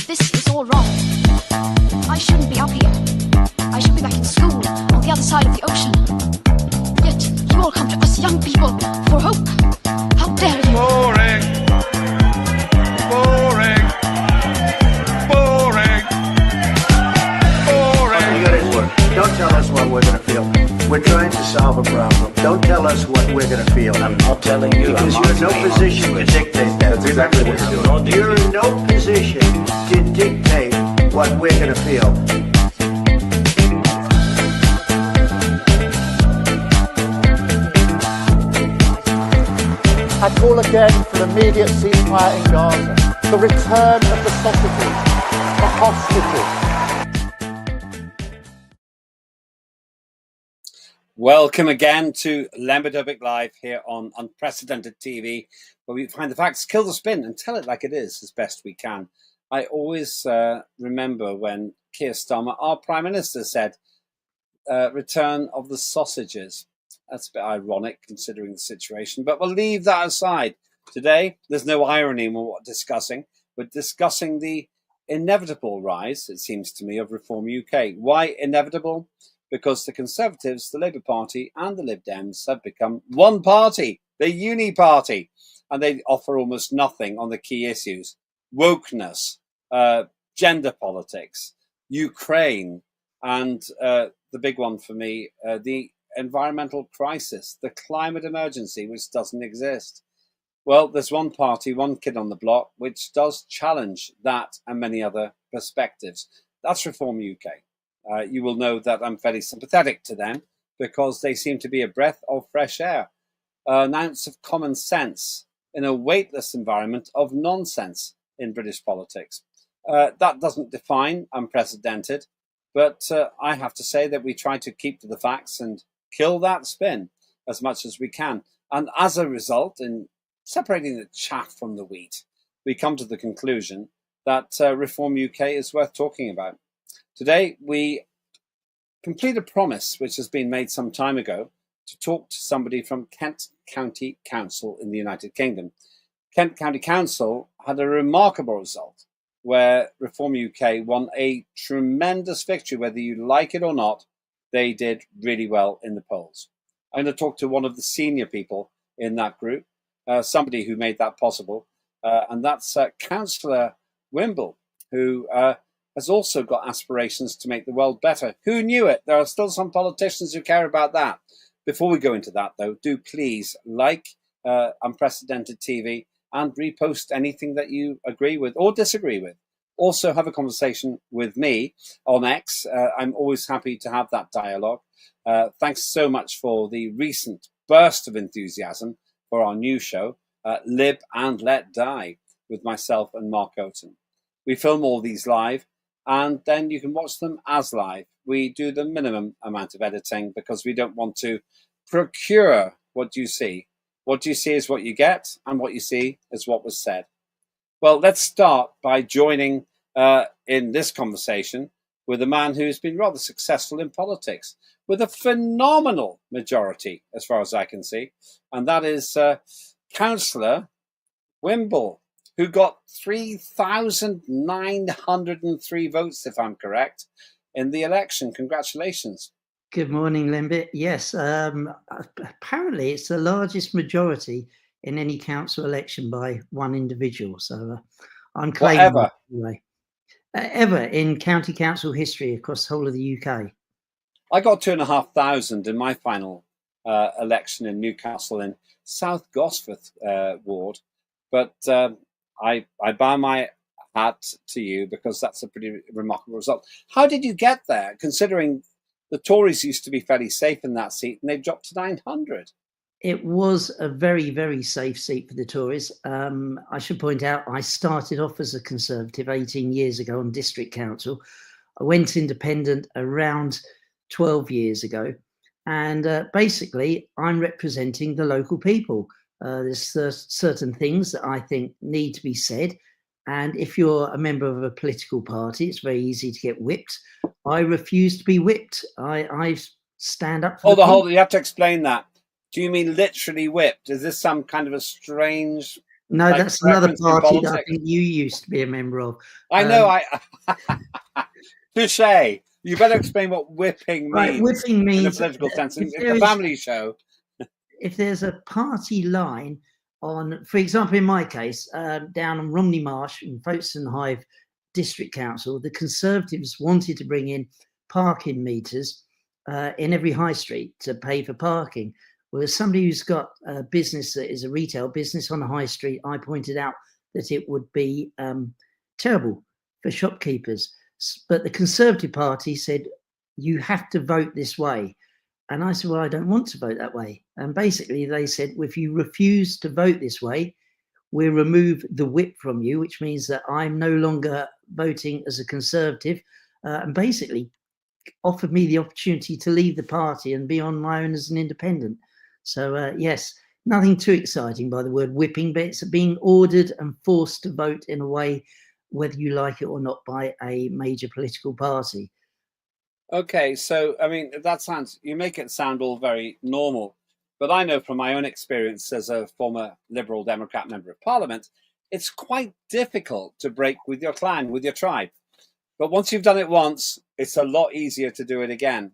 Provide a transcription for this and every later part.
This is all wrong. I shouldn't be up here. I should be back in school on the other side of the ocean. Yet you all come to us young people for hope. How dare you? Boring. Boring. Boring. Boring. You got it work. Don't tell us what we're going to feel. We're trying to solve a problem. Don't tell us what we're going to feel. I'm not telling you. Because you're in no position to dictate that. That's exactly what you're doing. You're in no position to dictate what we're going to feel. I call again for an immediate ceasefire in Gaza, the return of the sausages, the hostages. Welcome again to Lemberdobic Live here on Unprecedented TV, where we find the facts, kill the spin, and tell it like it is as best we can. I always remember when Keir Starmer, our Prime Minister, said, return of the sausages. That's a bit ironic considering the situation, but we'll leave that aside. Today, there's no irony in what we're discussing. We're discussing the inevitable rise, it seems to me, of Reform UK. Why inevitable? Because the Conservatives, the Labour Party and the Lib Dems have become one party, the uni party, and they offer almost nothing on the key issues. Wokeness, gender politics, Ukraine, and the big one for me, the environmental crisis, the climate emergency, which doesn't exist. Well, there's one party, one kid on the block, which does challenge that and many other perspectives. That's Reform UK. You will know that I'm fairly sympathetic to them because they seem to be a breath of fresh air, an ounce of common sense in a weightless environment of nonsense in British politics. That doesn't define unprecedented, but I have to say that we try to keep to the facts and kill that spin as much as we can. And as a result, in separating the chaff from the wheat, we come to the conclusion that Reform UK is worth talking about. Today, we complete a promise which has been made some time ago to talk to somebody from Kent County Council in the United Kingdom. Kent County Council had a remarkable result where Reform UK won a tremendous victory. Whether you like it or not, they did really well in the polls. I'm going to talk to one of the senior people in that group, somebody who made that possible, and that's Councillor Wimble, who has also got aspirations to make the world better. Who knew it? There are still some politicians who care about that. Before we go into that, though, do please like Unprecedented TV and repost anything that you agree with or disagree with. Also have a conversation with me on X. I'm always happy to have that dialogue. Thanks so much for the recent burst of enthusiasm for our new show, Lib and Let Die, with myself and Mark Oaten. We film all these live, and then you can watch them as live. We do the minimum amount of editing because we don't want to procure what you see. What you see is what you get, and what you see is what was said. Well, let's start by joining in this conversation with a man who's been rather successful in politics, with a phenomenal majority, as far as I can see, and that is Councillor Wimble, who got 3,903 votes, if I'm correct, in the election. Congratulations. Good morning, Limbit. Yes, apparently it's the largest majority in any council election by one individual. So I'm claiming that anyway. Ever in county council history across the whole of the UK. I got 2,500 in my final election in Newcastle in South Gosforth ward, but I bow my hat to you because that's a pretty remarkable result. How did you get there, considering the Tories used to be fairly safe in that seat and they've dropped to 900? It was a very, very safe seat for the Tories. I should point out, I started off as a Conservative 18 years ago on district council. I went independent around 12 years ago. And basically, I'm representing the local people. There's certain things that I think need to be said. And if you're a member of a political party, it's very easy to get whipped. I refuse to be whipped. I stand up for hold on, you have to explain that. Do you mean literally whipped? Is this some kind of a strange No, like that's another preference in party that I politics. think you used to be a member of. I know. Touche. You better explain what whipping Right, means whipping in a means political sense. if It's there a is, family show. if there's a party line on, for example, in my case, down on Romney Marsh in Folkestone Hive District Council, the Conservatives wanted to bring in parking meters in every high street to pay for parking. Whereas somebody who's got a business that is a retail business on a high street, I pointed out that it would be terrible for shopkeepers. But the Conservative Party said, you have to vote this way. And I said, well, I don't want to vote that way. And basically they said, well, if you refuse to vote this way, we'll remove the whip from you, which means that I'm no longer voting as a Conservative, and basically offered me the opportunity to leave the party and be on my own as an independent. So yes, nothing too exciting by the word whipping, but it's being ordered and forced to vote in a way, whether you like it or not, by a major political party. Okay, so I mean, you make it sound all very normal, but I know from my own experience as a former Liberal Democrat member of Parliament, it's quite difficult to break with your clan, with your tribe. But once you've done it once, it's a lot easier to do it again.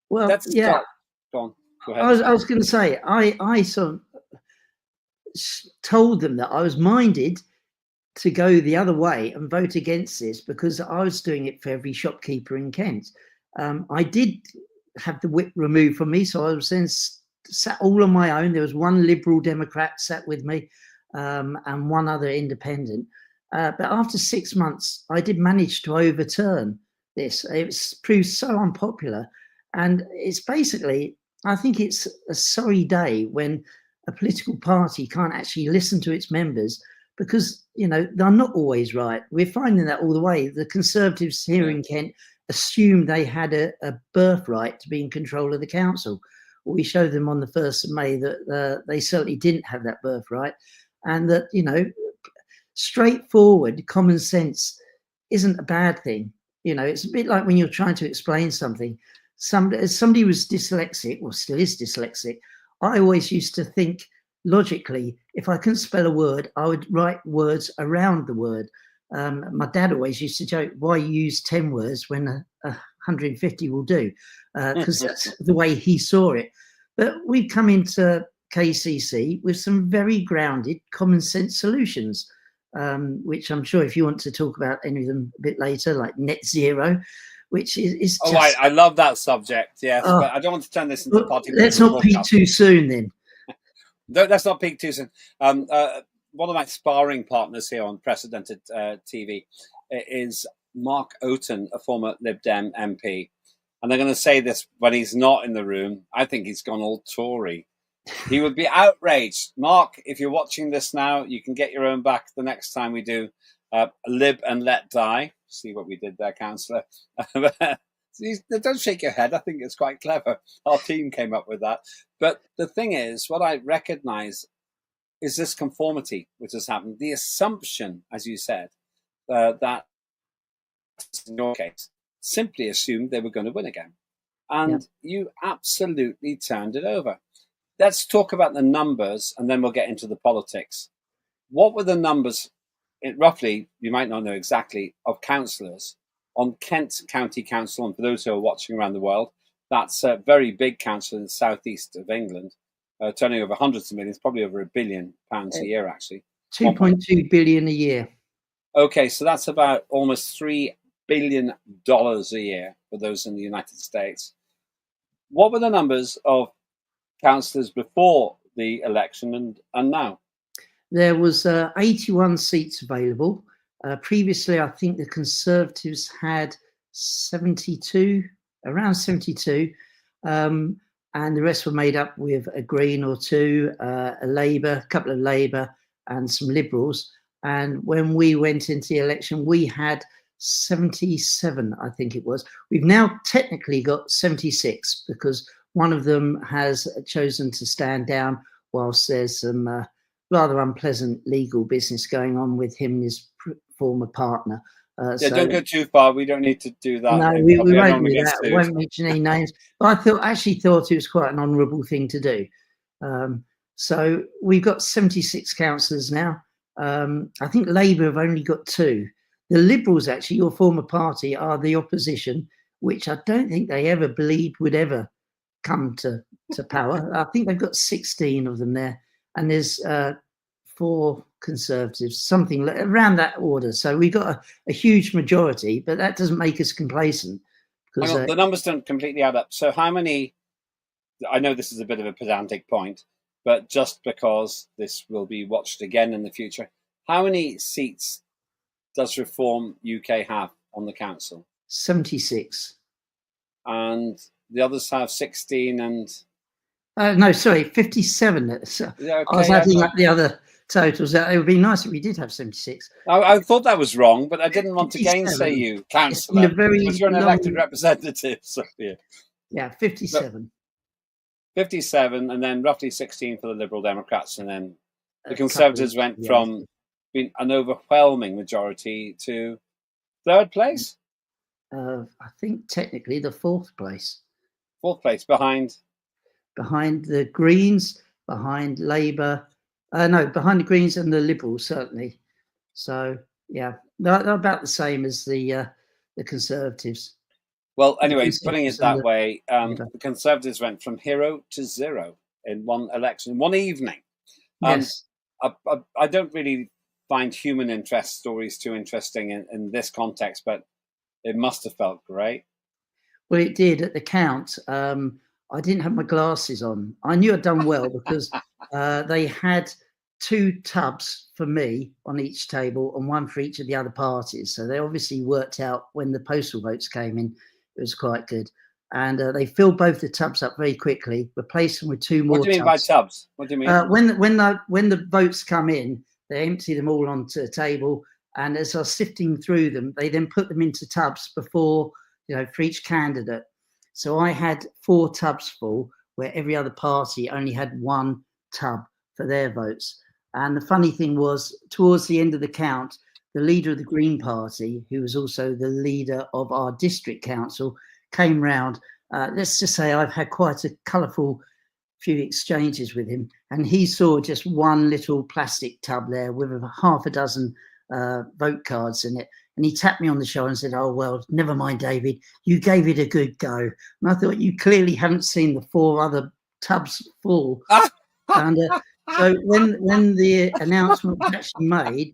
Well, Let's yeah. start. Go on. Go ahead. I was going to say, I sort of told them that I was minded to go the other way and vote against this because I was doing it for every shopkeeper in Kent. I did have the whip removed from me, so I was then sat all on my own. There was one Liberal Democrat sat with me and one other independent. But after 6 months, I did manage to overturn this. It's proved so unpopular. And it's basically, I think it's a sorry day when a political party can't actually listen to its members because, you know, they're not always right. We're finding that all the way. The Conservatives here in Kent assumed they had a birthright to be in control of the council. We showed them on the 1st of May that they certainly didn't have that birthright, and that, you know, straightforward common sense isn't a bad thing. You know, it's a bit like when you're trying to explain something. Somebody was dyslexic, or still is dyslexic. I always used to think logically, if I couldn't spell a word, I would write words around the word. My dad always used to joke, why use 10 words when 150 will do? Because that's the way he saw it. But we've come into KCC with some very grounded common sense solutions, which I'm sure if you want to talk about any of them a bit later, like net zero, which is just... Oh, I love that subject, yes, but I don't want to turn this into party. Let's not peak too soon then. No, let's not peak too soon. One of my sparring partners here on Precedented TV is Mark Oaten, a former Lib Dem MP. And I'm going to say this when he's not in the room. I think he's gone all Tory. He would be outraged. Mark, if you're watching this now, you can get your own back the next time we do Lib and Let Die. See what we did there, Councillor. Don't shake your head. I think it's quite clever. Our team came up with that. But the thing is, what I recognise is this conformity which has happened. The assumption, as you said, that in your case, simply assumed they were going to win again. And you absolutely turned it over. Let's talk about the numbers and then we'll get into the politics. What were the numbers, roughly, you might not know exactly, of councillors on Kent County Council? And for those who are watching around the world, that's a very big council in the southeast of England, turning over hundreds of millions, probably over £1 billion a year, actually. 2.2 billion a year. Okay, so that's about almost $3 billion a year for those in the United States. What were the numbers of councillors before the election and now? There was 81 seats available. Previously, I think the Conservatives had 72, around 72, and the rest were made up with a Green or two, a Labour, a couple of Labour and some Liberals. And when we went into the election, we had 77, I think it was. We've now technically got 76 because one of them has chosen to stand down whilst there's some rather unpleasant legal business going on with him and his former partner. So don't go too far. We don't need to do that. No, we won't do that. We won't mention any names. But I actually thought it was quite an honourable thing to do. So we've got 76 councillors now. I think Labour have only got 2. The Liberals, actually, your former party, are the opposition, which I don't think they ever believed would ever come to power. I think they've got 16 of them there, and there's 4 Conservatives, something around that order. So we've got a huge majority, but that doesn't make us complacent. Because the numbers don't completely add up. So how many, I know this is a bit of a pedantic point, but just because this will be watched again in the future, how many seats does Reform UK have on the council? 76. And the others have 16 and... no, sorry, 57. So okay, I was adding up the other totals. It would be nice if we did have 76. I thought that was wrong, but I didn't want to gainsay you, Councillor, because you're an elected representative. So, yeah, 57. 57, and then roughly 16 for the Liberal Democrats, and then the Conservatives went from being an overwhelming majority to 3rd place. I think technically the 4th place. 4th place behind the Greens, behind Labour. No, behind the Greens and the Liberals, certainly. So yeah, they're about the same as the Conservatives. Well, anyway, putting it that way, the Conservatives went from hero to zero in one election, one evening. Yes. I don't really find human interest stories too interesting in this context, but it must have felt great. Well, it did at the count. I didn't have my glasses on. I knew I'd done well because they had 2 tubs for me on each table and 1 for each of the other parties. So they obviously worked out when the postal votes came in. It was quite good. And they filled both the tubs up very quickly, replaced them with 2 more tubs. What do you mean by tubs? What do you mean? When the votes come in, they empty them all onto a table. And as I was sifting through them, they then put them into tubs before, for each candidate. So I had 4 tubs full, where every other party only had 1 tub for their votes. And the funny thing was, towards the end of the count, the leader of the Green Party, who was also the leader of our district council, came round. Let's just say I've had quite a colourful few exchanges with him, and he saw just 1 little plastic tub there with half a dozen vote cards in it. And he tapped me on the shoulder and said, "Oh, well, never mind, David, you gave it a good go." And I thought, you clearly haven't seen the 4 other tubs full. And so when the announcement was actually made,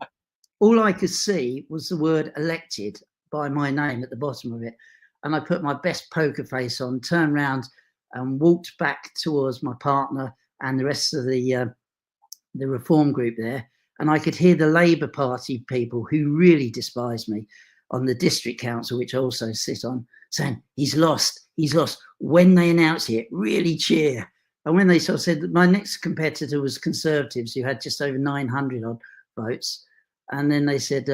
all I could see was the word elected by my name at the bottom of it. And I put my best poker face on, turned around and walked back towards my partner and the rest of the Reform group there. And I could hear the Labour Party people who really despise me on the district council, which I also sit on, saying, he's lost. When they announce it, really cheer. And when they sort of said that my next competitor was Conservatives, who had just over 900 odd votes. And then they said,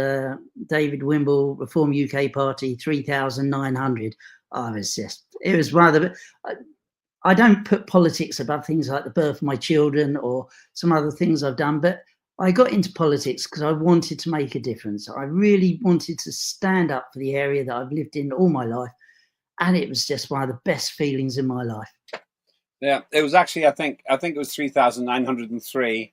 David Wimble, Reform UK Party, 3,900. It was rather, I don't put politics above things like the birth of my children or some other things I've done, but I got into politics because I wanted to make a difference. I really wanted to stand up for the area that I've lived in all my life. And it was just one of the best feelings in my life. Yeah, it was actually, I think it was 3,903.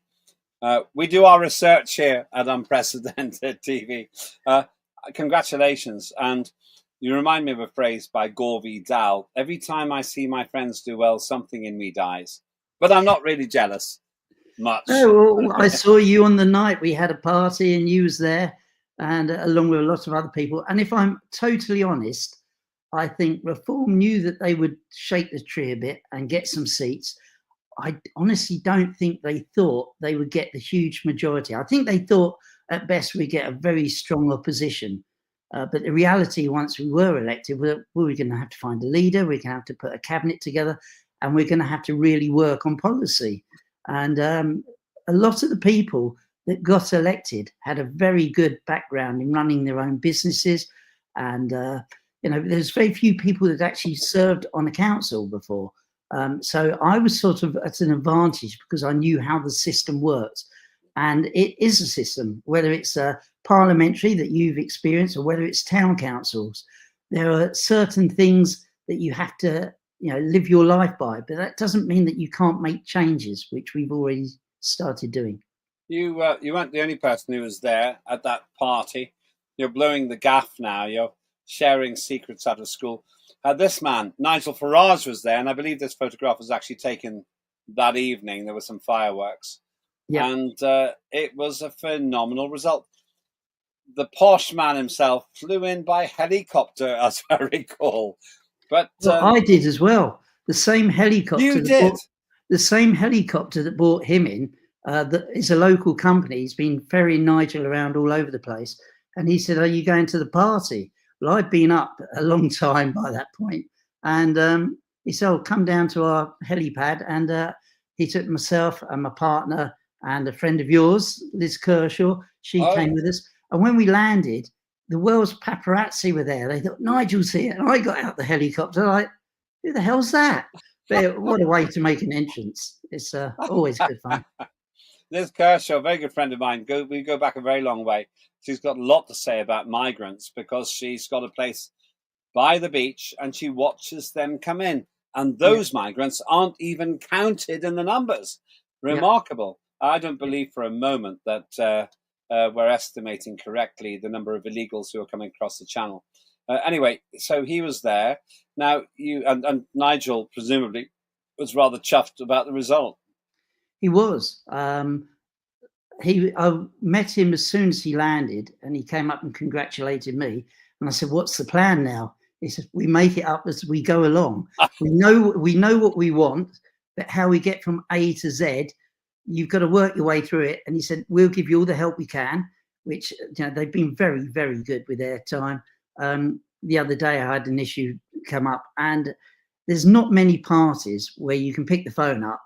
We do our research here at Unprecedented TV. Congratulations. And you remind me of a phrase by Gore Vidal. Every time I see my friends do well, something in me dies. But I'm not really jealous much. Oh, well, I saw you on the night. We had a party and you was there, and along with a lot of other people. And if I'm totally honest, I think Reform knew that they would shake the tree a bit and get some seats. I honestly don't think they thought they would get the huge majority. I think they thought at best we'd get a very strong opposition. But the reality, once we were elected, we were going to have to find a leader, we're going to have to put a cabinet together, and we're going to have to really work on policy. And a lot of the people that got elected had a very good background in running their own businesses. And, there's very few people that actually served on a council before. So I was sort of at an advantage because I knew how the system worked. And it is a system, whether it's parliamentary that you've experienced or whether it's town councils. There are certain things that you have to live your life by. But that doesn't mean that you can't make changes, which we've already started doing. You weren't the only person who was there at that party. You're blowing the gaff now. You're sharing secrets out of school. This man, Nigel Farage, was there, and I believe this photograph was actually taken that evening. There were some fireworks, and it was a phenomenal result. The posh man himself flew in by helicopter, as I recall. But I did as well. The same helicopter. You did? The same helicopter that brought him in. That is a local company. He's been ferrying Nigel around all over the place. And he said, "Are you going to the party?" Well, I'd been up a long time by that point. And he said, "Oh, come down to our helipad." And he took myself and my partner and a friend of yours, Liz Kershaw. She came with us. And when we landed, the world's paparazzi were there. They thought, "Nigel's here." And I got out the helicopter like, who the hell's that? But what a way to make an entrance. It's always good fun. Liz Kershaw, a very good friend of mine. We go back a very long way. She's got a lot to say about migrants because she's got a place by the beach and she watches them come in. And those migrants aren't even counted in the numbers. Remarkable. I don't believe for a moment that we're estimating correctly the number of illegals who are coming across the channel. Anyway, so he was there. Now, you and Nigel presumably was rather chuffed about the result. He was. I met him as soon as he landed, and he came up and congratulated me. And I said, "What's the plan now?" He said, "We make it up as we go along. we know what we want, but how we get from A to Z, you've got to work your way through it." And he said, "We'll give you all the help we can," which they've been very, very good with their time. The other day I had an issue come up, and there's not many parties where you can pick the phone up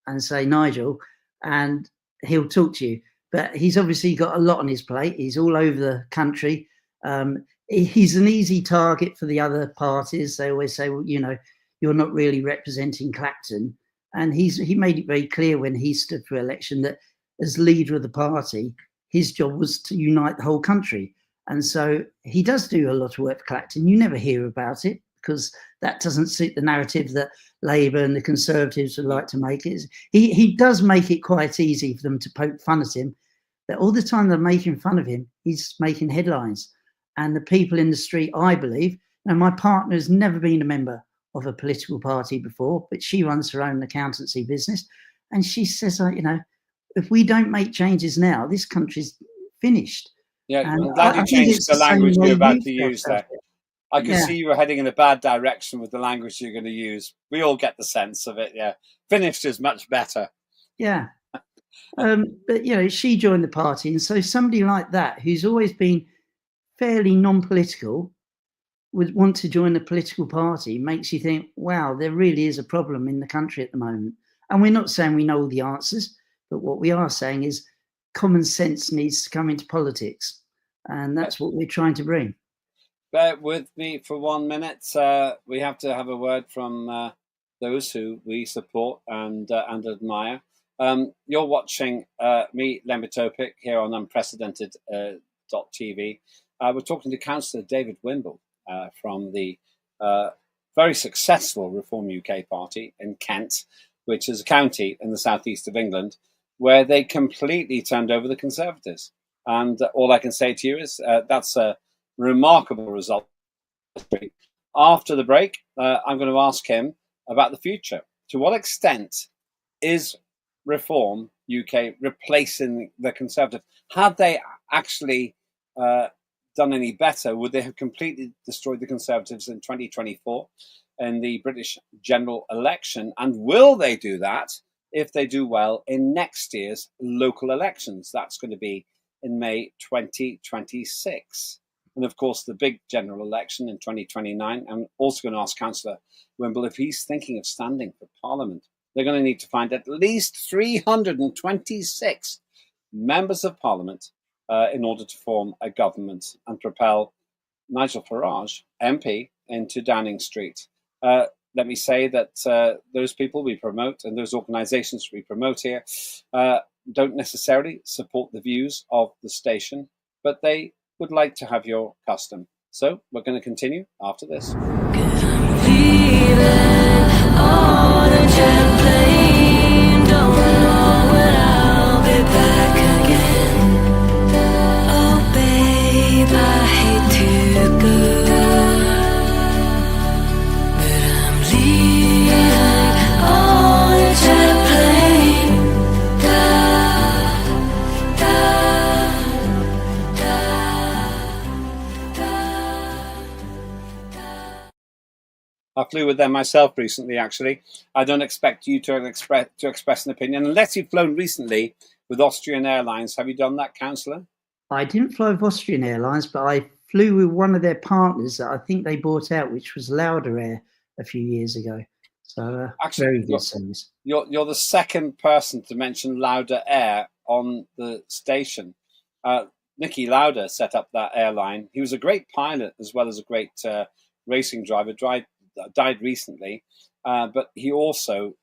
and say, "Nigel," and he'll talk to you. But he's obviously got a lot on his plate. He's all over the country. He's an easy target for the other parties. They always say, "Well, you're not really representing Clacton." And he made it very clear when he stood for election that as leader of the party, his job was to unite the whole country. And so he does do a lot of work for Clacton. You never hear about it because that doesn't suit the narrative that Labour and the Conservatives would like to make it. He does make it quite easy for them to poke fun at him. But all the time they're making fun of him, he's making headlines. And the people in the street, I believe, now my partner has never been a member of a political party before, but she runs her own accountancy business. And she says, if we don't make changes now, this country's finished. Yeah, I'm glad you changed the language you're about to use there. I could see you were heading in a bad direction with the language you're going to use. We all get the sense of it, yeah. Finished is much better. Yeah. But, she joined the party. And so somebody like that, who's always been fairly non-political, would want to join a political party, makes you think, wow, there really is a problem in the country at the moment. And we're not saying we know all the answers, but what we are saying is common sense needs to come into politics. And that's what we're trying to bring. Bear with me for 1 minute. We have to have a word from those who we support and admire. You're watching me, Lembitopic, here on Unprecedented.tv. We're talking to Councillor David Wimble from the very successful Reform UK Party in Kent, which is a county in the southeast of England, where they completely turned over the Conservatives. And all I can say to you is that's a remarkable result. After the break, I'm going to ask him about the future. To what extent is Reform UK replacing the Conservative? Had they actually done any better, would they have completely destroyed the Conservatives in 2024 in the British general election? And will they do that if they do well in next year's local elections? That's going to be in May 2026. And of course, the big general election in 2029. I'm also going to ask Councillor Wimble if he's thinking of standing for Parliament. They're going to need to find at least 326 members of Parliament in order to form a government and propel Nigel Farage, MP, into Downing Street. Let me say that those people we promote and those organisations we promote here don't necessarily support the views of the station, but they would like to have your custom. So we're going to continue after this. on a jet plane. Don't know when I'll be back again. Oh babe, I hate to go, but I'm leaving on a jet plane. I flew with them myself recently, actually. I don't expect you to express an opinion. Unless you've flown recently with Austrian Airlines. Have you done that, Councillor? I didn't fly with Austrian Airlines, but I flew with one of their partners that I think they bought out, which was Lauda Air a few years ago. So actually, very good service. You're the second person to mention Lauda Air on the station. Nicky Lauda set up that airline. He was a great pilot as well as a great racing driver. Died recently, but he also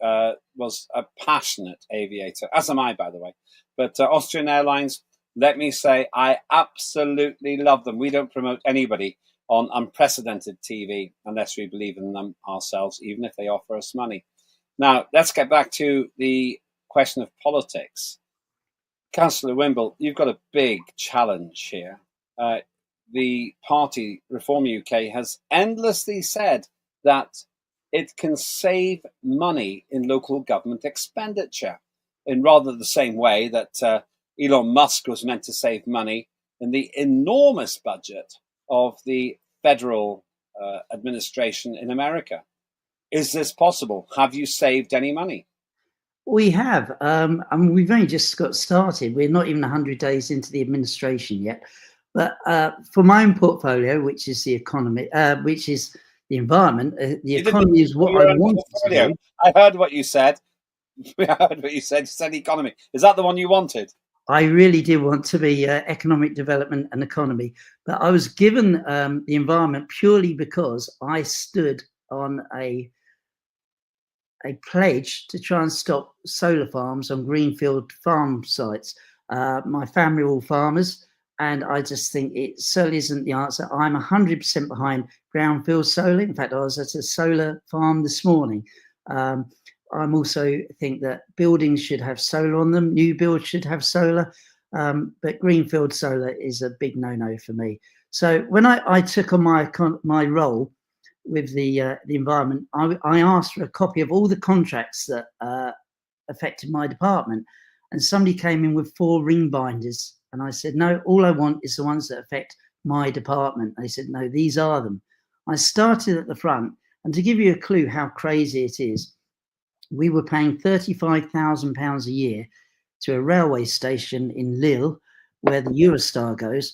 was a passionate aviator, as am I, by the way. But Austrian Airlines, let me say, I absolutely love them. We don't promote anybody on unprecedented TV unless we believe in them ourselves, even if they offer us money. Now, let's get back to the question of politics. Councillor Wimble, you've got a big challenge here. The party, Reform UK, has endlessly said that it can save money in local government expenditure in rather the same way that Elon Musk was meant to save money in the enormous budget of the federal administration in America. Is this possible? Have you saved any money? We have. I mean, we've only just got started. We're not even 100 days into the administration yet. But for my own portfolio, which is the economy, which is the environment, the economy is what I wanted to do. I heard what you said. I heard what you said. You said economy. Is that the one you wanted? I really did want to be economic development and economy, but I was given the environment purely because I stood on a pledge to try and stop solar farms on greenfield farm sites. My family are all farmers, and I just think it certainly isn't the answer. I'm 100% behind brownfield solar. In fact, I was at a solar farm this morning. I'm also think that buildings should have solar on them. New builds should have solar, but greenfield solar is a big no-no for me. So when I took on my role with the environment, I asked for a copy of all the contracts that affected my department, and somebody came in with 4 ring binders, and I said, no, all I want is the ones that affect my department. They said, no, these are them. I started at the front, and to give you a clue how crazy it is, we were paying £35,000 a year to a railway station in Lille, where the Eurostar goes,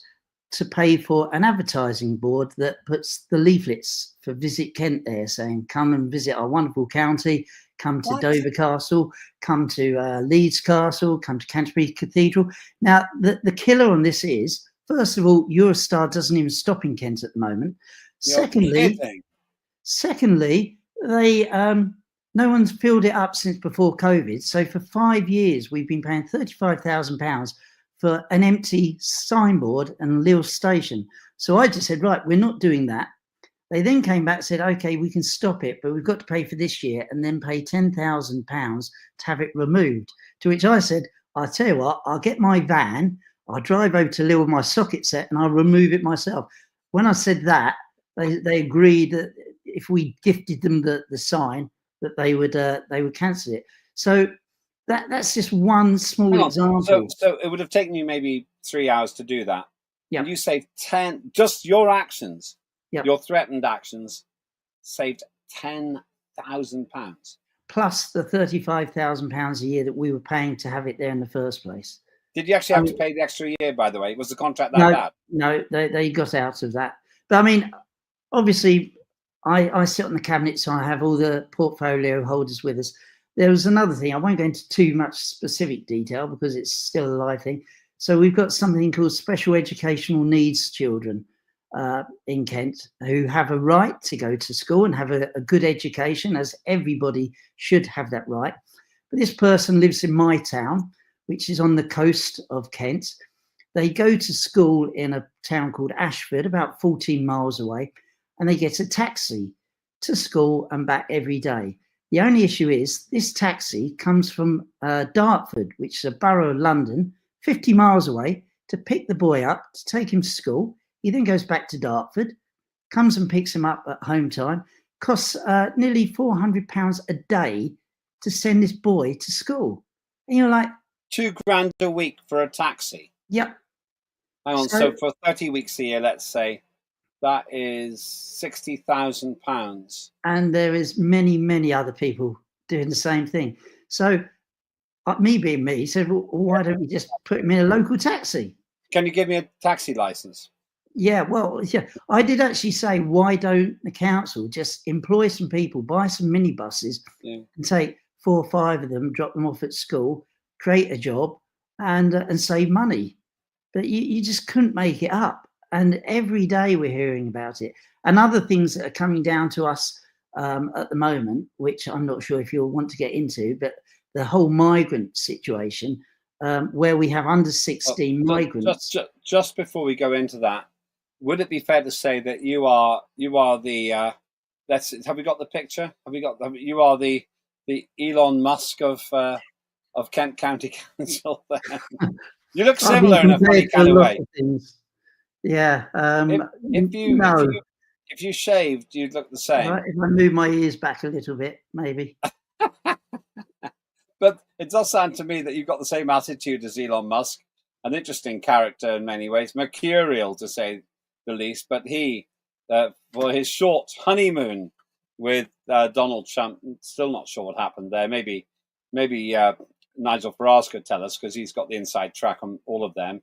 to pay for an advertising board that puts the leaflets for Visit Kent there, saying, come and visit our wonderful county, come to Dover Castle, come to Leeds Castle, come to Canterbury Cathedral. Now, the killer on this is, first of all, Eurostar doesn't even stop in Kent at the moment. Secondly, they no one's filled it up since before COVID. So for 5 years, we've been paying £35,000 for an empty signboard and Lille station. So I just said, right, we're not doing that. They then came back and said, okay, we can stop it, but we've got to pay for this year and then pay £10,000 to have it removed. To which I said, I'll tell you what, I'll get my van, I'll drive over to Lille with my socket set and I'll remove it myself. When I said that, they agreed that if we gifted them the sign, that they would cancel it. So that's just one small example. So it would have taken you maybe 3 hours to do that. Yeah. You saved 10, just your actions, your threatened actions, saved £10,000. Plus the £35,000 a year that we were paying to have it there in the first place. Did you actually have to pay the extra year, by the way? Was the contract that bad? No, they got out of that. But I mean, obviously, I sit on the cabinet, so I have all the portfolio holders with us. There was another thing. I won't go into too much specific detail because it's still a live thing. So we've got something called special educational needs children in Kent who have a right to go to school and have a good education, as everybody should have that right. But this person lives in my town, which is on the coast of Kent. They go to school in a town called Ashford, about 14 miles away, and they get a taxi to school and back every day. The only issue is this taxi comes from Dartford, which is a borough of London, 50 miles away, to pick the boy up, to take him to school. He then goes back to Dartford, comes and picks him up at home time, costs nearly £400 a day to send this boy to school. And you're like, £2,000 a week for a taxi. yep. Hang on, so for 30 weeks a year, let's say, that is £60,000. And there is many, many other people doing the same thing. So me being me, said, well, why don't we just put him in a local taxi? Can you give me a taxi license? Yeah, well, yeah, I did actually say, why don't the council just employ some people, buy some minibuses, and take 4 or 5 of them, drop them off at school, create a job, and save money. But you just couldn't make it up. And every day we're hearing about it. And other things that are coming down to us at the moment, which I'm not sure if you'll want to get into, but the whole migrant situation, where we have under 16 migrants. Just before we go into that, would it be fair to say that you are the have we got the picture? You are the Elon Musk of Kent County Council? You look similar in a funny kind of way. Yeah. If you shaved, you'd look the same. If I move my ears back a little bit, maybe. But it does sound to me that you've got the same attitude as Elon Musk. An interesting character in many ways, mercurial to say the least. But he, for his short honeymoon with Donald Trump, still not sure what happened there. Maybe Nigel Farage could tell us because he's got the inside track on all of them.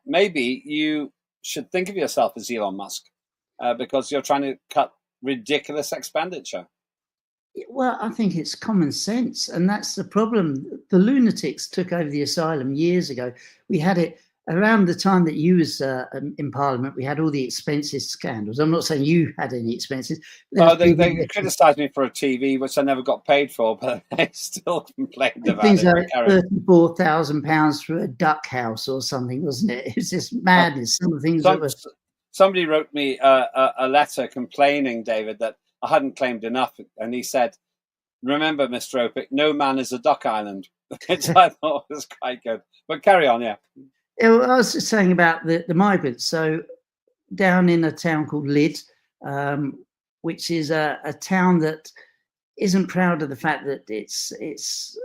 Maybe you should think of yourself as Elon Musk because you're trying to cut ridiculous expenditure. Well, I think it's common sense, and that's the problem. The lunatics took over the asylum years ago. We had it around the time that you was in Parliament. We had all the expenses scandals. I'm not saying you had any expenses. They criticised me for a TV, which I never got paid for, but they still complained about things it. Like £34,000 for a duck house or something, wasn't it? It was just madness. Some of the things somebody wrote me a letter complaining, David, that I hadn't claimed enough, and he said, "Remember, Mr. Opic, no man is a duck island," which I thought was quite good. But carry on, yeah. I was just saying about the migrants. So down in a town called Lydd, which is a town that isn't proud of the fact that it's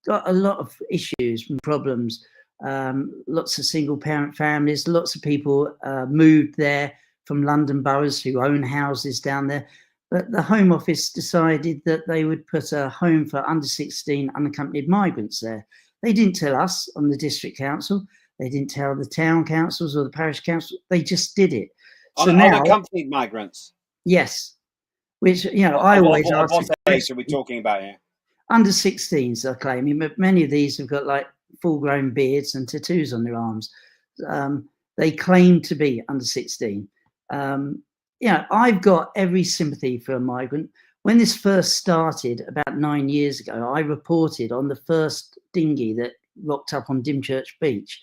got a lot of issues and problems. Lots of single parent families, lots of people moved there from London boroughs who own houses down there. But the Home Office decided that they would put a home for under 16 unaccompanied migrants there. They didn't tell us on the district council. They didn't tell the town councils or the parish council. They just did it. So now, unaccompanied migrants? Yes. Which, I always ask. What age are we talking about here? Under 16s, they're claiming, but many of these have got like full-grown beards and tattoos on their arms. They claim to be under 16. I've got every sympathy for a migrant. When this first started about 9 years ago, I reported on the first dinghy that rocked up on Dymchurch Beach.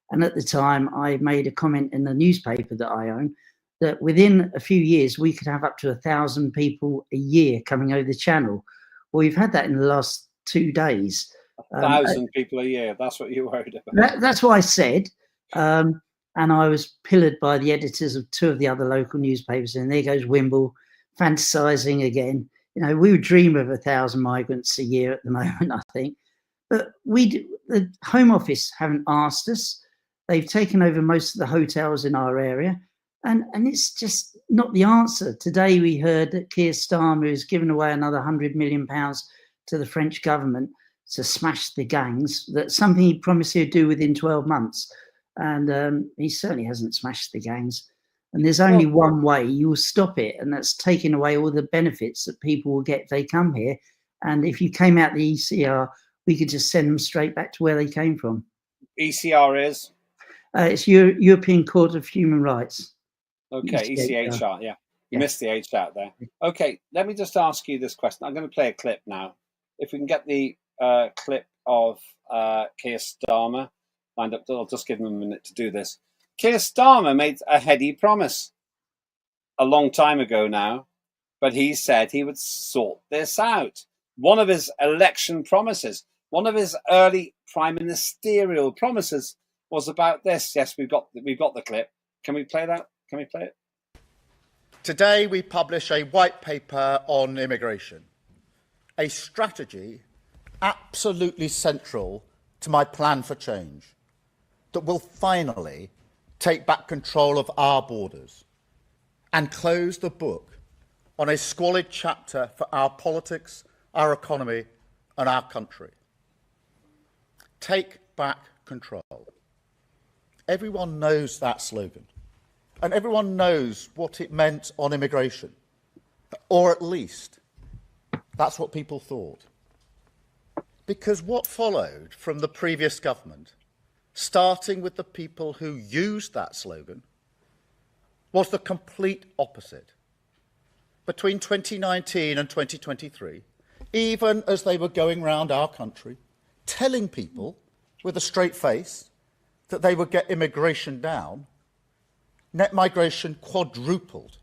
And at the time, I made a comment in the newspaper that I own that within a few years, we could have up to 1,000 people a year coming over the channel. Well, we've had that in the last 2 days. 1,000 people a year. That's what you're worried about. That's what I said. And I was pillared by the editors of 2 of the other local newspapers. And there goes Wimble, fantasizing again. We would dream of 1,000 migrants a year at the moment, I think. But the Home Office haven't asked us. They've taken over most of the hotels in our area. And it's just not the answer. Today we heard that Keir Starmer has given away another £100 million to the French government to smash the gangs. That's something he promised he'd do within 12 months. And he certainly hasn't smashed the gangs. And there's only one way you will stop it, and that's taking away all the benefits that people will get if they come here. And if you came out the ECR, we could just send them straight back to where they came from. ECR is? It's European Court of Human Rights. Okay, ECHR, yeah. You missed the H out there. Okay, let me just ask you this question. I'm going to play a clip now. If we can get the clip of Keir Starmer lined up, I'll just give him a minute to do this. Keir Starmer made a heady promise a long time ago now but he said he would sort this out. One of his election promises, one of his early prime ministerial promises was about this. Yes, we've got the clip. Can we play that? Can we play it? Today we publish a white paper on immigration, a strategy absolutely central to my plan for change that will finally take back control of our borders and close the book on a squalid chapter for our politics, our economy and our country. Take back control. Everyone knows that slogan, and everyone knows what it meant on immigration, or at least that's what people thought. Because what followed from the previous government, starting with the people who used that slogan, was the complete opposite. Between 2019 and 2023, even as they were going round our country, telling people with a straight face that they would get immigration down, net migration quadrupled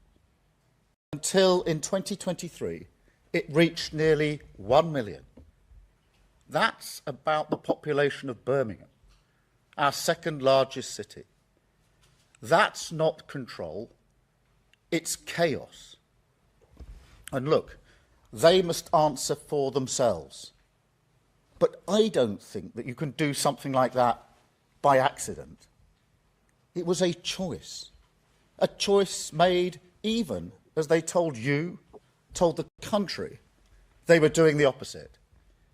until in 2023 it reached nearly 1 million. That's about the population of Birmingham, our second largest city. That's not control, it's chaos. And look, they must answer for themselves. But I don't think that you can do something like that by accident. It was a choice made even as they told you, told the country, they were doing the opposite.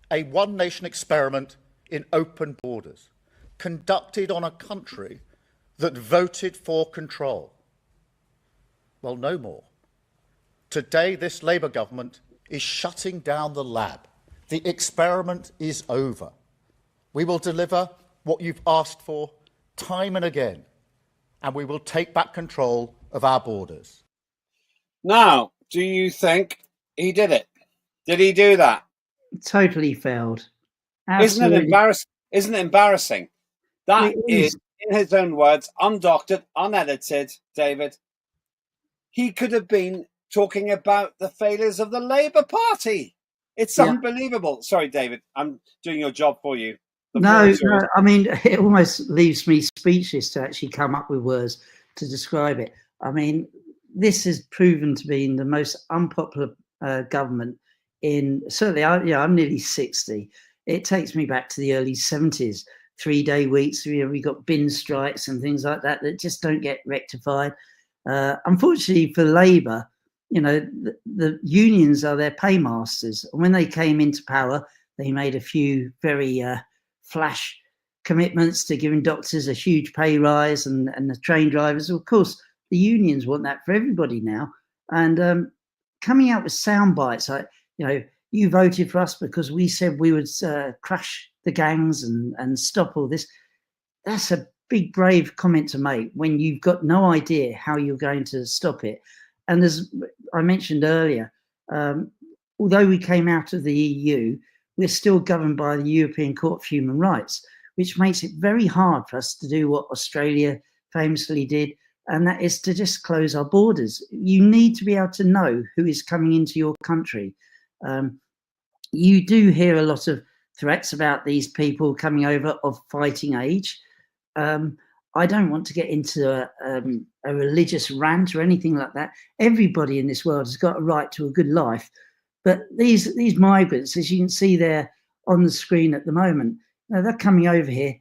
A one-nation experiment in open borders, conducted on a country that voted for control. Well, no more. Today, this Labour government is shutting down the lab. The experiment is over. We will deliver what you've asked for time and again, and we will take back control of our borders. Now, do you think he did it? Did he do that? Totally failed. Isn't it embarrassing? That is, in his own words, undoctored, unedited, David. He could have been talking about the failures of the Labour Party. It's unbelievable. Sorry, David, I'm doing your job for you. No, I mean, it almost leaves me speechless to actually come up with words to describe it. I mean, this has proven to be the most unpopular government in, certainly, I'm nearly 60. It takes me back to the early 70s, 3-day weeks. We got bin strikes and things like that just don't get rectified. Unfortunately for Labour, the unions are their paymasters. And when they came into power, they made a few very flash commitments to giving doctors a huge pay rise and the train drivers. Of course, the unions want that for everybody now. And coming out with sound bites like, you voted for us because we said we would crush the gangs and stop all this. That's a big, brave comment to make when you've got no idea how you're going to stop it. And as I mentioned earlier, although we came out of the EU, we're still governed by the European Court of Human Rights, which makes it very hard for us to do what Australia famously did, and that is to just close our borders. You need to be able to know who is coming into your country. You do hear a lot of threats about these people coming over of fighting age. I don't want to get into a religious rant or anything like that. Everybody in this world has got a right to a good life. But these migrants, as you can see there on the screen at the moment, they're coming over here.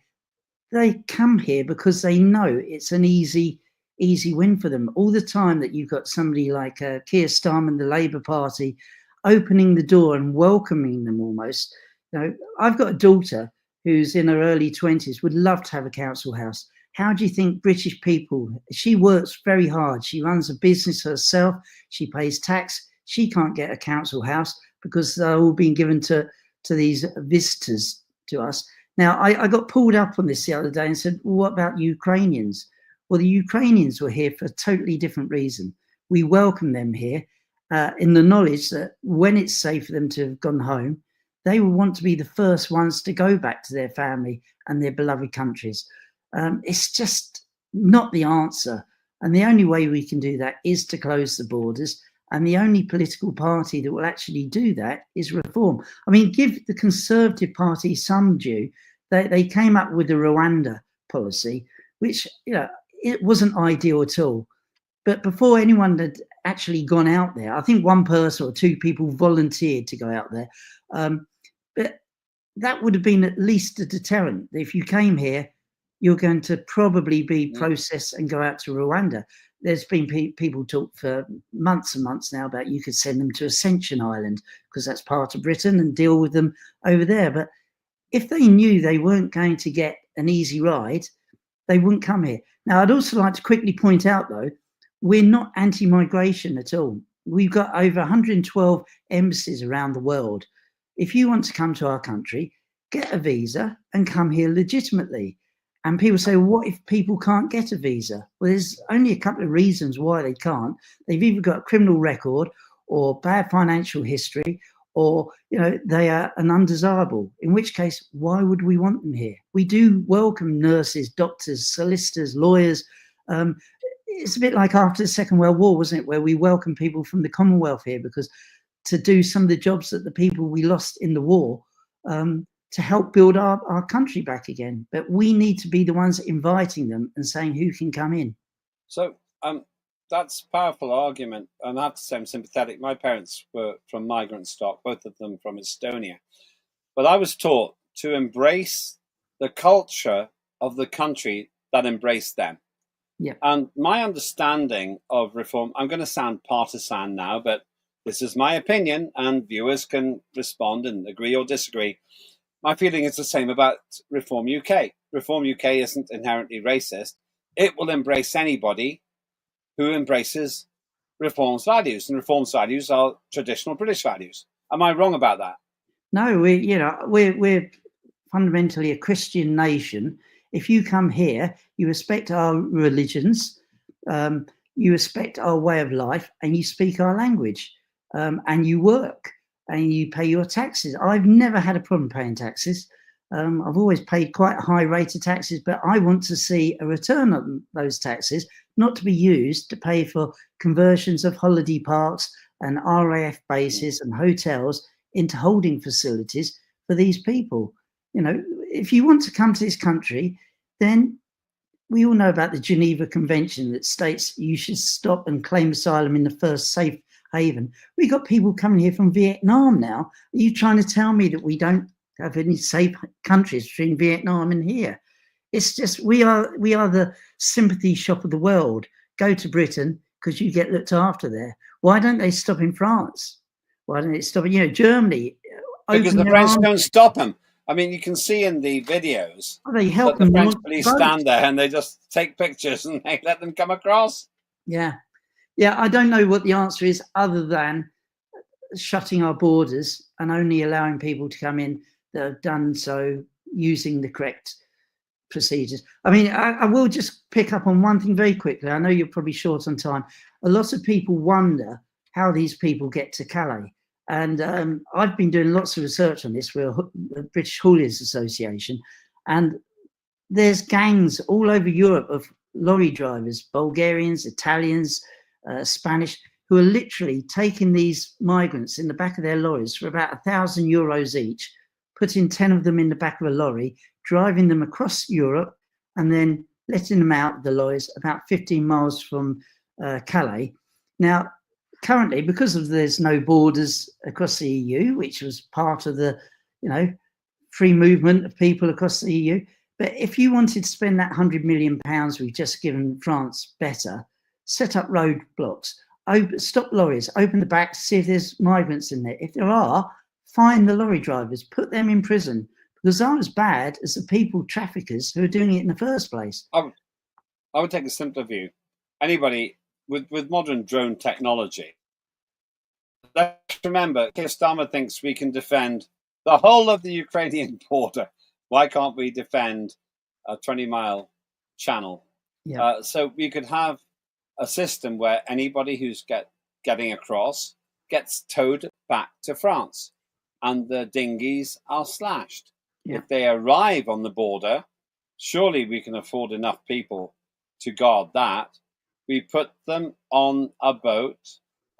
They come here because they know it's an easy win for them. All the time that you've got somebody like Keir Starmer, the Labour Party, opening the door and welcoming them almost. I've got a daughter who's in her early 20s, would love to have a council house. How do you think British people, she works very hard. She runs a business herself. She pays tax. She can't get a council house because they're all being given to these visitors to us. Now, I got pulled up on this the other day and said, well, what about Ukrainians? Well, the Ukrainians were here for a totally different reason. We welcome them here in the knowledge that when it's safe for them to have gone home, they will want to be the first ones to go back to their family and their beloved countries. It's just not the answer. And the only way we can do that is to close the borders And the only political party that will actually do that is Reform. I mean, give the Conservative Party some due. They came up with the Rwanda policy, which, you know, it wasn't ideal at all. But before anyone had actually gone out there, I think one person or two people volunteered to go out there. But that would have been at least a deterrent. If you came here, you're going to probably be processed and go out to Rwanda. There's been people talk for months and months now about you could send them to Ascension Island because that's part of Britain and deal with them over there. But if they knew they weren't going to get an easy ride, they wouldn't come here. Now, I'd also like to quickly point out, though, we're not anti-migration at all. We've got over 112 embassies around the world. If you want to come to our country, get a visa and come here legitimately. And people say, well, what if people can't get a visa? Well, there's only a couple of reasons why they can't. They've either got a criminal record or bad financial history, or, you know, they are an undesirable, in which case, why would we want them here? We do welcome nurses, doctors, solicitors, lawyers. It's a bit like after the Second World War, wasn't it, where we welcome people from the Commonwealth here because to do some of the jobs that the people we lost in the war, to help build our country back again. But we need to be the ones inviting them and saying who can come in. So that's a powerful argument. And I have to say I'm sympathetic. My parents were from migrant stock, both of them from Estonia. But I was taught to embrace the culture of the country that embraced them. Yeah. And my understanding of Reform, I'm going to sound partisan now, but this is my opinion and viewers can respond and agree or disagree. My feeling is the same about Reform UK. Reform UK isn't inherently racist. It will embrace anybody who embraces Reform's values, and Reform's values are traditional British values. Am I wrong about that? No, we're fundamentally a Christian nation. If you come here, you respect our religions, you respect our way of life, and you speak our language, and you work. And you pay your taxes. I've never had a problem paying taxes. I've always paid quite a high rate of taxes, but I want to see a return on those taxes, not to be used to pay for conversions of holiday parks and RAF bases and hotels into holding facilities for these people. You know, if you want to come to this country, then we all know about the Geneva Convention that states you should stop and claim asylum in the first safe haven. We got people coming here from Vietnam now. Are you trying to tell me that we don't have any safe countries between Vietnam and here? It's just we are the sympathy shop of the world. Go to Britain because you get looked after there. Why don't they stop in France? Why don't they stop in, Germany? Because the French don't stop them. I mean, you can see in the videos they help that the them French police stand there and they just take pictures and they let them come across. Yeah, I don't know what the answer is other than shutting our borders and only allowing people to come in that have done so using the correct procedures. I mean, I will just pick up on one thing very quickly. I know you're probably short on time. A lot of people wonder how these people get to Calais. And I've been doing lots of research on this. We're the British Hauliers Association. And there's gangs all over Europe of lorry drivers, Bulgarians, Italians, Spanish, who are literally taking these migrants in the back of their lorries for about €1,000 each, putting 10 of them in the back of a lorry, driving them across Europe, and then letting them out of the lorries about 15 miles from Calais. Now, currently, because of there's no borders across the EU, which was part of the, free movement of people across the EU, but if you wanted to spend that £100 million we've just given France better, set up roadblocks, stop lorries, open the back, see if there's migrants in there. If there are, find the lorry drivers, put them in prison, because they're as bad as the people traffickers who are doing it in the first place. I would take a simpler view. Anybody with modern drone technology, let's remember, Keir Starmer thinks we can defend the whole of the Ukrainian border. Why can't we defend a 20-mile channel? Yeah. So we could have a system where anybody who's getting across gets towed back to France and the dinghies are slashed. Yeah. If they arrive on the border, surely we can afford enough people to guard that. We put them on a boat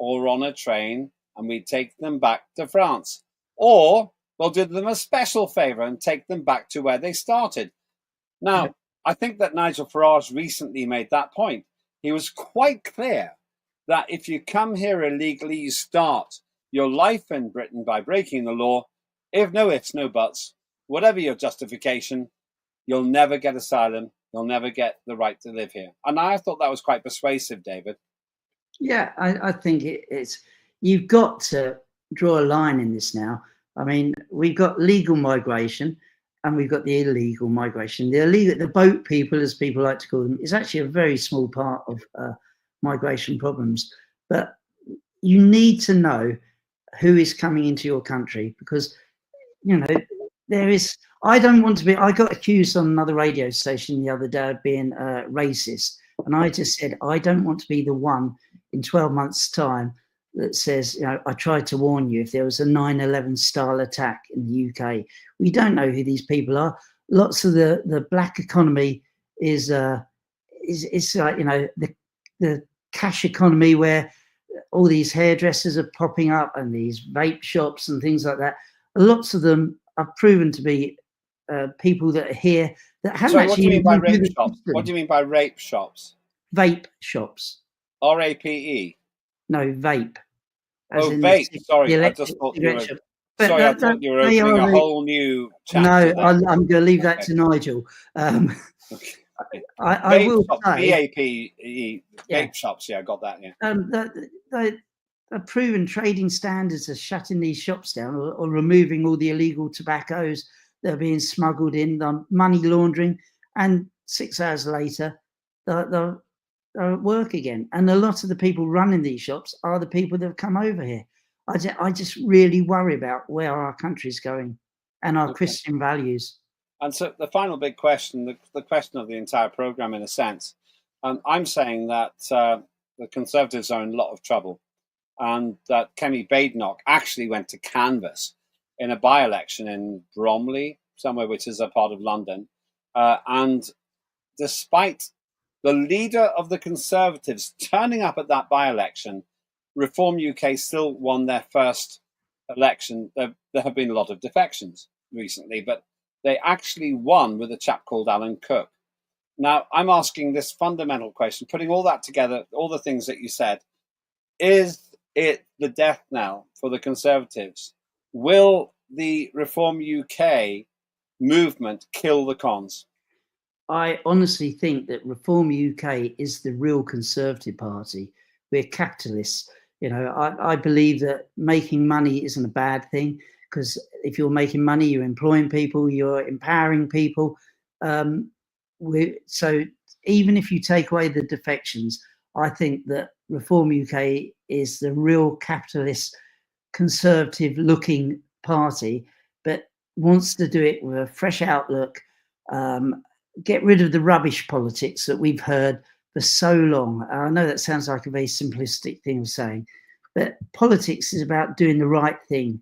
or on a train, and we take them back to France. Or we'll do them a special favour and take them back to where they started. Now, I think that Nigel Farage recently made that point. He was quite clear that if you come here illegally, you start your life in Britain by breaking the law. If no ifs, no buts, whatever your justification, you'll never get asylum. You'll never get the right to live here. And I thought that was quite persuasive, David. Yeah, I think it's, you've got to draw a line in this now. I mean, we've got legal migration and we've got the illegal migration. The boat people, as people like to call them, is actually a very small part of migration problems. But you need to know who is coming into your country, because, you know, I don't want to be, I got accused on another radio station the other day of being racist. And I just said, I don't want to be the one in 12 months' time that says, you know, I tried to warn you if there was a 9/11 style attack in the UK. We don't know who these people are. Lots of the black economy is like, you know, the cash economy where all these hairdressers are popping up and these vape shops and things like that. Lots of them are proven to be people that are here that haven't Sorry, actually. What do you mean by rape shops? What do you mean by rape shops? Vape shops. RAPE? No, vape. Oh, vape. Sorry, I just thought you were. Sorry, I thought you were opening a whole new chapter. No, I'm going to leave that to Nigel. Okay. I will say, VAPE, vape shops. Yeah, I got that. Yeah. The proven trading standards are shutting these shops down or removing all the illegal tobaccos that are being smuggled in, the money laundering, and 6 hours later, they're at work again. And a lot of the people running these shops are the people that have come over here. I just really worry about where our country's going and our Christian values. And so the final big question, the question of the entire programme, in a sense, I'm saying that the Conservatives are in a lot of trouble, and that Kemi Badenoch actually went to canvass in a by-election in Bromley, somewhere which is a part of London. And despite the leader of the Conservatives turning up at that by-election, Reform UK still won their first election. There have been a lot of defections recently, but they actually won with a chap called Alan Cook. Now, I'm asking this fundamental question, putting all that together, all the things that you said, is it the death knell for the Conservatives? Will the Reform UK movement kill the cons? I honestly think that Reform UK is the real Conservative Party. We're capitalists. You know, I believe that making money isn't a bad thing, because if you're making money, you're employing people, you're empowering people. So even if you take away the defections, I think that Reform UK is the real capitalist, conservative-looking party, but wants to do it with a fresh outlook, get rid of the rubbish politics that we've heard for so long. I know that sounds like a very simplistic thing of saying, but politics is about doing the right thing.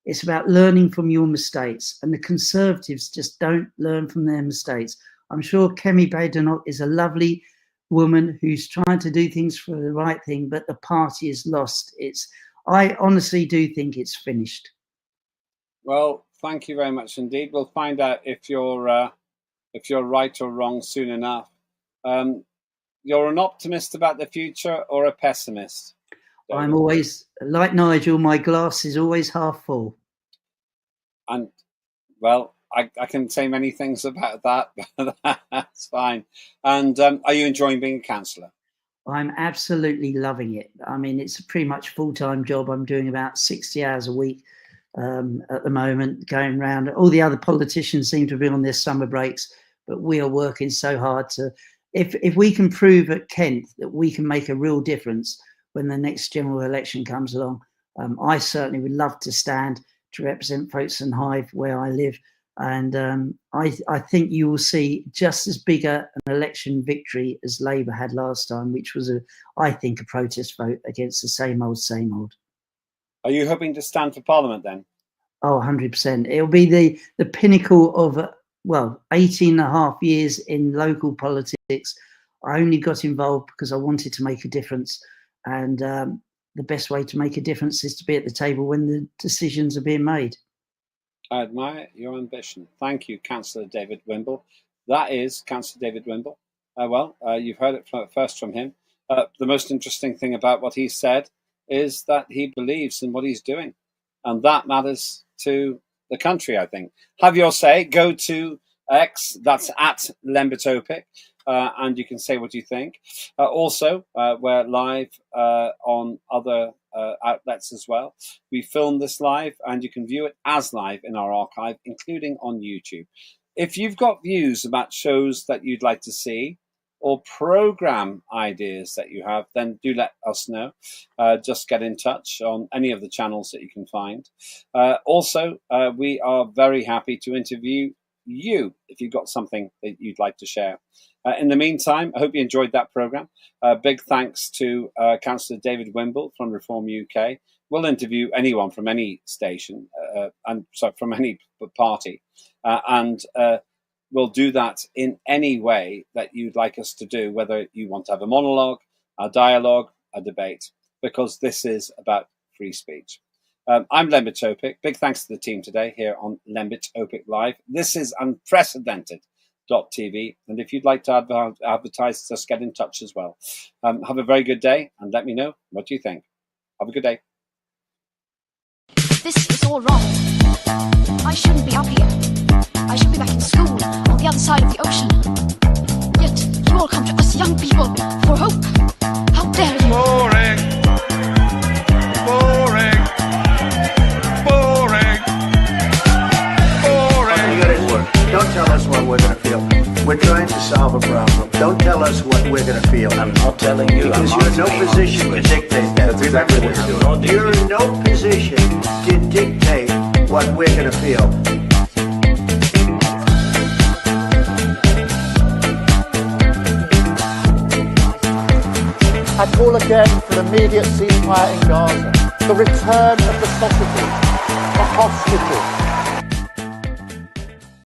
It's about learning from your mistakes, and the Conservatives just don't learn from their mistakes. I'm sure Kemi Badenoch is a lovely woman who's trying to do things for the right thing, but the party is lost. I honestly do think it's finished. Well, thank you very much indeed. We'll find out if you're right or wrong soon enough. You're an optimist about the future or a pessimist? David? I'm always, like Nigel, my glass is always half full. And, well, I can say many things about that, but that's fine. And are you enjoying being a councillor? I'm absolutely loving it. I mean, it's a pretty much full-time job. I'm doing about 60 hours a week at the moment, going around. All the other politicians seem to be on their summer breaks, but we are working so hard to, if we can prove at Kent that we can make a real difference when the next general election comes along, I certainly would love to stand to represent Folkestone Hive where I live. And I think you will see just as big an election victory as Labour had last time, which was, I think, a protest vote against the same old, same old. Are you hoping to stand for Parliament then? Oh, 100%. It'll be the pinnacle of, 18 and a half years in local politics. I only got involved because I wanted to make a difference. And the best way to make a difference is to be at the table when the decisions are being made. I admire your ambition. Thank you, Councillor David Wimble. That is Councillor David Wimble. You've heard it first from him. The most interesting thing about what he said is that he believes in what he's doing. And that matters to the country, I think. Have your say. Go to X, that's at Lembitopic, and you can say what you think. Also, we're live on other outlets as well. We film this live, and you can view it as live in our archive, including on YouTube. If you've got views about shows that you'd like to see, or program ideas that you have, then do let us know. Just get in touch on any of the channels that you can find. Also, we are very happy to interview you if you've got something that you'd like to share. In the meantime, I hope you enjoyed that program. Big thanks to Councillor David Wimble from Reform UK. We'll interview anyone from any station from any party, and we'll do that in any way that you'd like us to do, whether you want to have a monologue, a dialogue, a debate, because this is about free speech. I'm Lembitopic. Big thanks to the team today here on Lembitopic Live. This is unprecedented.tv. And if you'd like to advertise, just get in touch as well. Have a very good day and let me know what you think. Have a good day. This is all wrong. I shouldn't be up here. I should be back in school on the other side of the ocean. Yet you all come to us young people for hope. How dare you? Boring. Boring. Boring. Boring. You got it work. Don't tell us what we're going to feel. We're trying to solve a problem. Don't tell us what we're going to feel. I'm not telling you. Because you're in no position to dictate that. That's exactly what you're doing. You're in no position to dictate what we're going to feel. I call again for an immediate ceasefire in Gaza, the return of the sausages, the hostages,